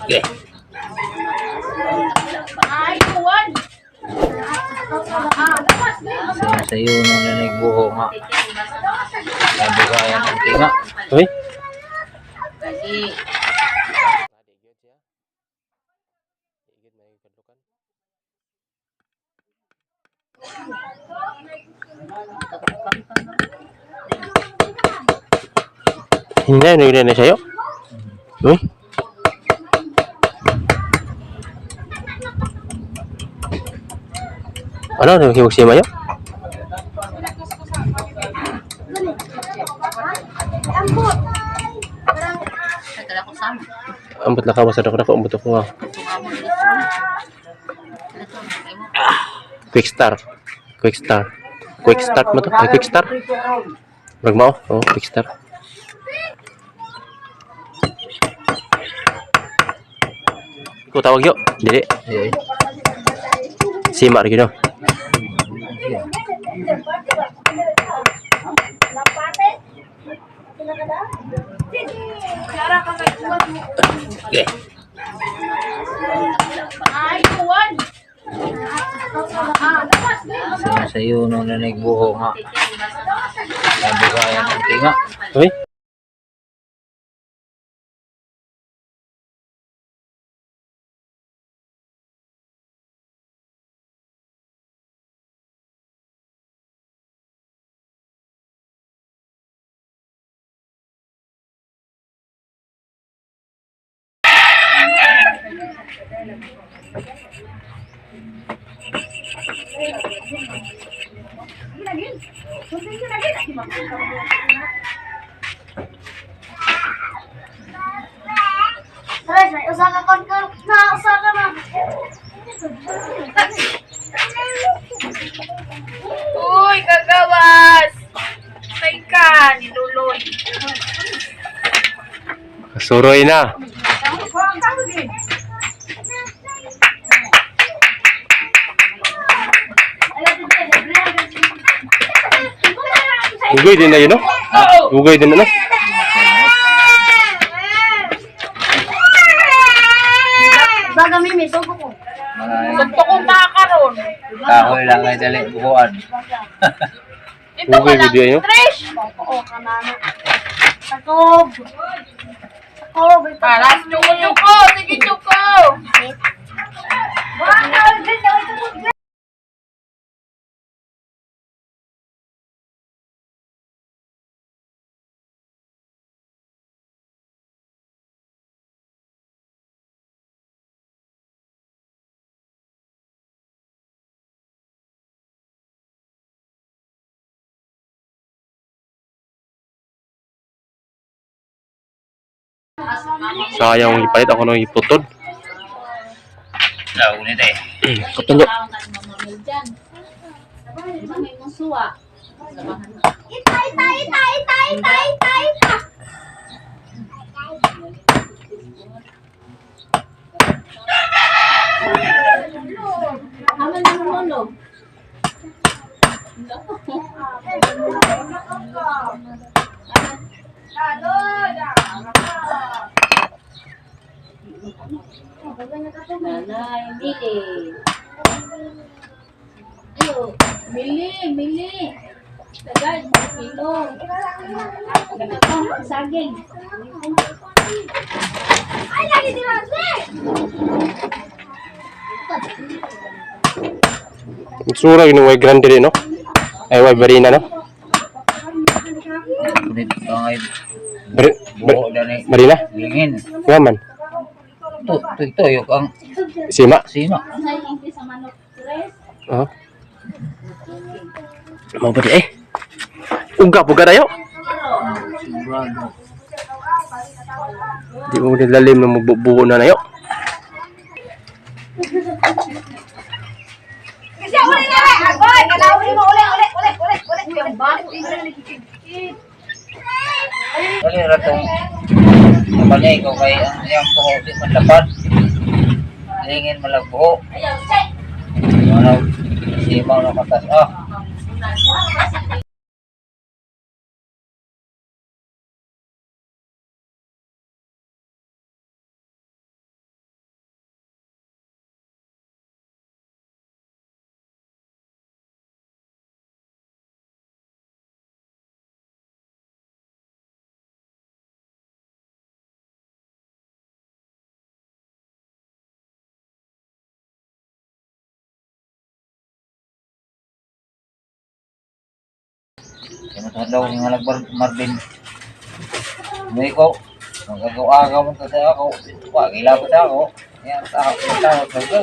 Okay. Sayo na nanigbuho nga. Sabi ka yan ang tinga. Uy. Hindi na sa'yo. Uy. Ano? Naghiwag siya mayo? Ambot na ka, masadok na ko. Ambot ako nga. Quick start. Quick start. Quick start mo to? Ay, quick start? Wag mo? Oo, quick start. Ikaw tawag yun? Dili. Sima rin yun. Okay. Sayo na nanigbuho nga. Sabi ka yan ang tinga. Uy. Uy, kagawas! Patay ka, niluloy. Kasuroy na. Ugay din na yun, no? Ugay din na, no? Baga mimi, suko ko. Suko ko makaroon. Kahoy lang ay dali buhuan. Ito ko lang, Trish! Oo, kanano. Takob. Takob. Alas, chuko. Sige, chuko. Sayang ipalit ako nang iputod. Lago nito eh. Katungo. Nanay, mili. Ayo, mili. Tagad, kilo. Ganito, saging. Ay, lagi dinasi! Sura yun way grande rin, no? Ay, way barina, no? Kunit ka ngayon. Buho na ni. Marina? Lingin. Yaman. Ito yung ang Sima? sima. Oo. Mau ba di eh? Uga tayo. Di mo nilalim na magbubuo na nayo. Kasi uli na rin! Agoy! Kalawin mo! Uli! Yung bago, ina nagkikikit. Dali ratong kapalay ko kay ang iyang buho di man lapad. Lingin malagbuho. Ayaw, say! Ano? Simaw na katas. Tinutulaw ng halagbar Marvin. May ko. Magagawa mo kasi ako. Pagila ko sa ako. Yan, tawag sa go.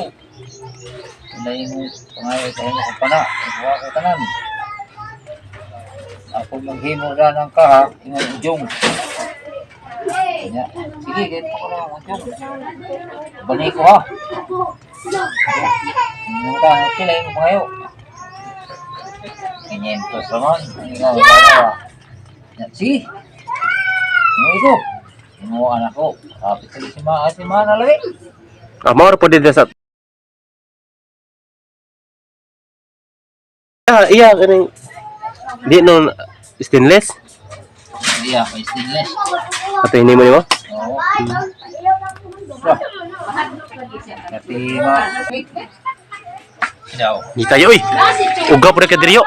Hindi mo pangayon sa imo kung pana. Ikuha ko tanan. Ako maghimo na ng kahak. Ingat ujong. Sige, ganito ko na ang ujong. Bani ko ha. Mungkin sila yung pangayo. 500 naman. Hindi nga magagawa. Sige. Ano ito? Yung anak ko. Kapit sila si Mana lagi. Amor po dito sa... Iya, kaning... Di no stainless. Iya, may stainless. Ato hindi mo nimo? Oo. Tapi daw. Di tayo uy. Uga po ka diriyo.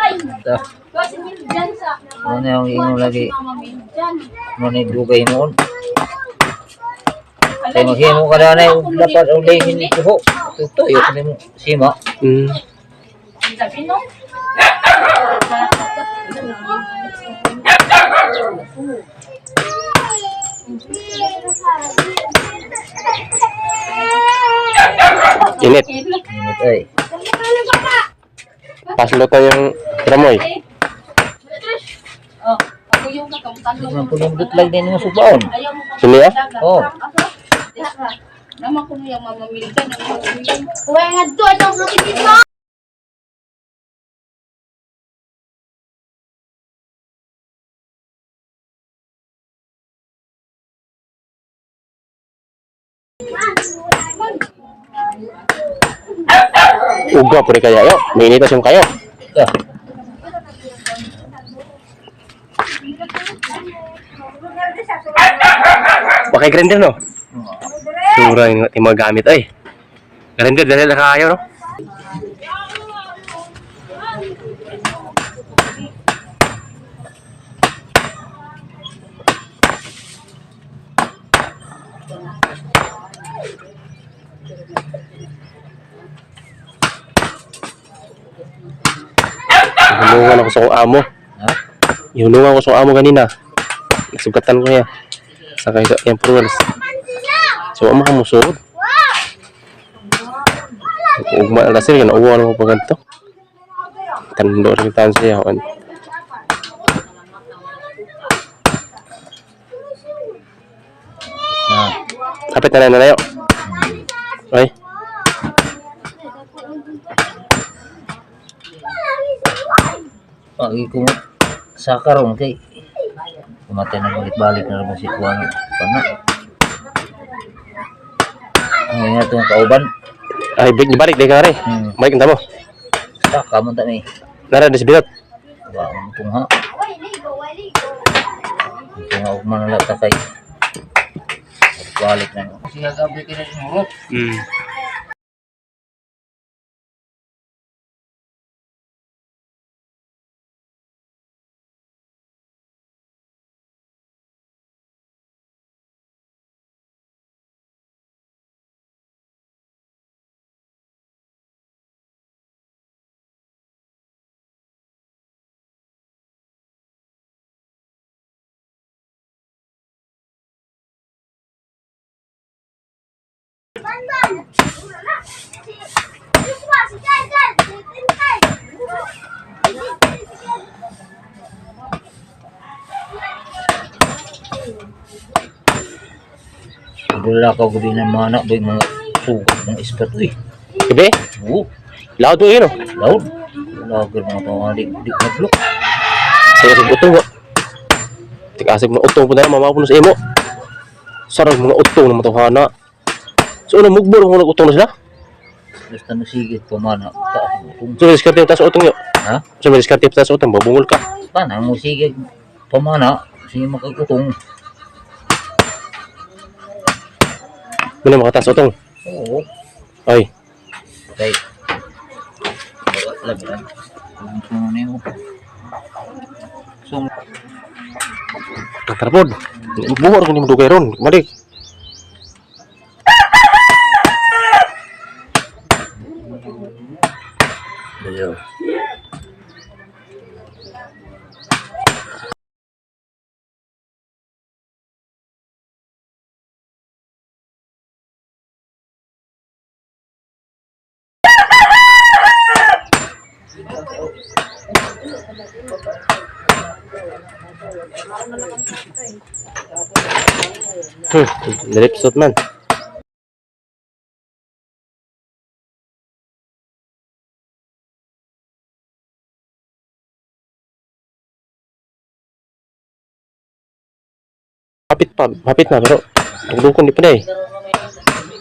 Ano yung ingon lagi? Ano yung dugay noon? Kaya maghimo ka na yung dapat ang lingin ni Kuho. Ito, yung kanil mo sima. Init. Init ay. Paslutan yung tramoy. Oh, ako yung kakamtan mo. Ang pulundot lang din yung subaon. Ayaw mo pa. Sini ya? Oo. Nama ko yung mamamilikan ng mamamilikan. Uwe nga doon ang kapitid mo! Uga po kaya yo. May initas yung kayo. Ito. Bakay grinder no? Sura yung magamit ay. Grinder dali na kayo no? Hinungan ako sa kong amo. Ha? Hinungan ko sa kong amo kanina. Nasugatan ko niya. Sa kayo yung pruwels. So, ama ka mo suod. Ugma na lasir, nauwa mo pa ganito. Tando rin tayo siya. Kapit na na nayo. Ay. Pagi ko sa karon kay kumatay na balik-balik na naman si Kuwan. Pana. Ang nga itong kauban. Ay, balik deh ka rin. Balik na mo. Sa kamon ta ni. Nara, disbilot. Wa mo tong ha. Kung ako man lang takay. Balik na. Siya gabi kina sinurot. Wala ka gabi ng mga anak, mga sugat ng ispat, uy. Gabi? Oo, Lahat to yun, oh. laod. Wala ka mga pangalan, di naglok. Saya sa utong, oh. Tikasig mga utong po na lang, mamapuno sa imo. Sarang mga utong na matawhana. So, ano, mugbor mga utong na sila? Basta nasigit pamana. So, may diskarte yung taas utong yun. Ha? So, may diskarte yung taas utong, babungol ka. Paano mo sigit pamana? Sige makagutong. Muna makataas utong. Oo. Ay, Okay. Labi lang. Kung ano mo. So, tatarapod. Buhor ko ni madugay ron. Malik. Dayo. Nilipsot man. Hapit na, pero tugdukan di pa na eh.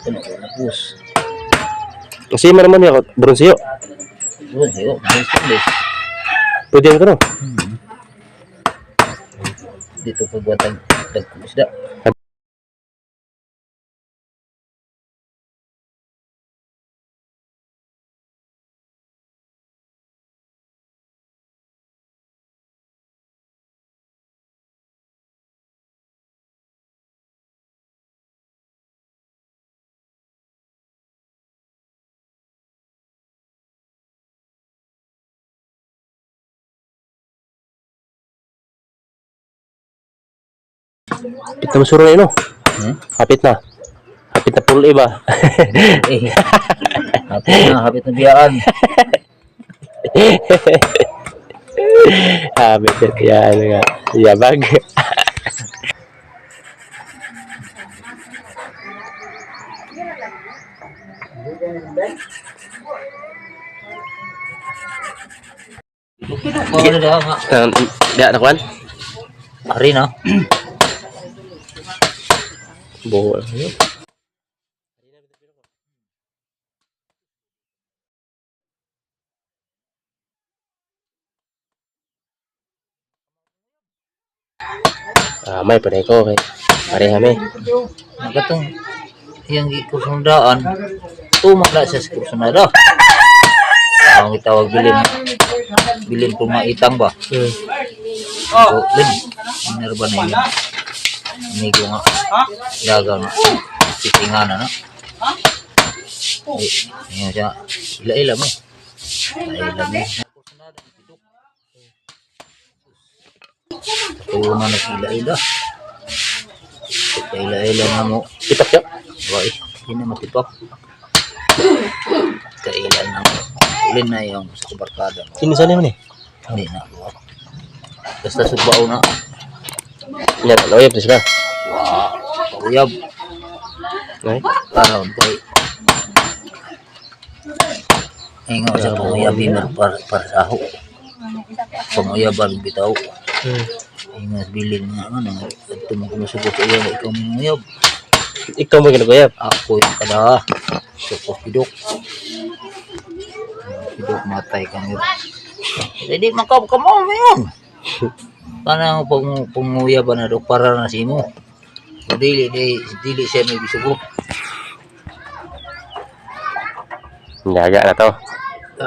Ano ko na bus. Kasi man naman ako, bronsiyo. Doon, yo, bus. Pwede yan ka no? Dito pagwatag isda. Hapit na masuro na yun, no? Hapit na. Hapit na pulo iba. Eh, hapit na biyaan. Hapit na yan nga. Yabag. Ano daw nga? Diya, nakuan? Ari na. Buho. May panay ko kay pareha may. Nagatong yang gikusundaan. Tumagla sa kursonada. Ang itawag bilin. Bilin pumaitang ba? So, din. Minerba na yun. Amigo nga. Daga nga. Sitingan na. Ayan siya. Ila-ila mo. Ila-ila mo. Kaya na nag-ila-ila. Ila-ila na mo. Itak siya. Wai, hindi na matipak. Kailan na mo. Ulin na yung sa kubarkada mo. Sino sana yun eh? Hindi na. Basta subaw na. Yan, loyab na sila. Wow. Uyab. Ay, Karoon kay. Ay nga sa panguyabin na para sa ako. Panguyaban bitaw. Ay nga bilin nga ano. Ito mo kumusubot sa iyo. Ikaw manguyab. ikaw mo ginagayab. Ako yung kada. Suko pidok. Pidok matay kami. Hindi makapkamaw mo yun. Parang panguya ba na do para na si mo. Dili siya may bisugo. Gaga na to.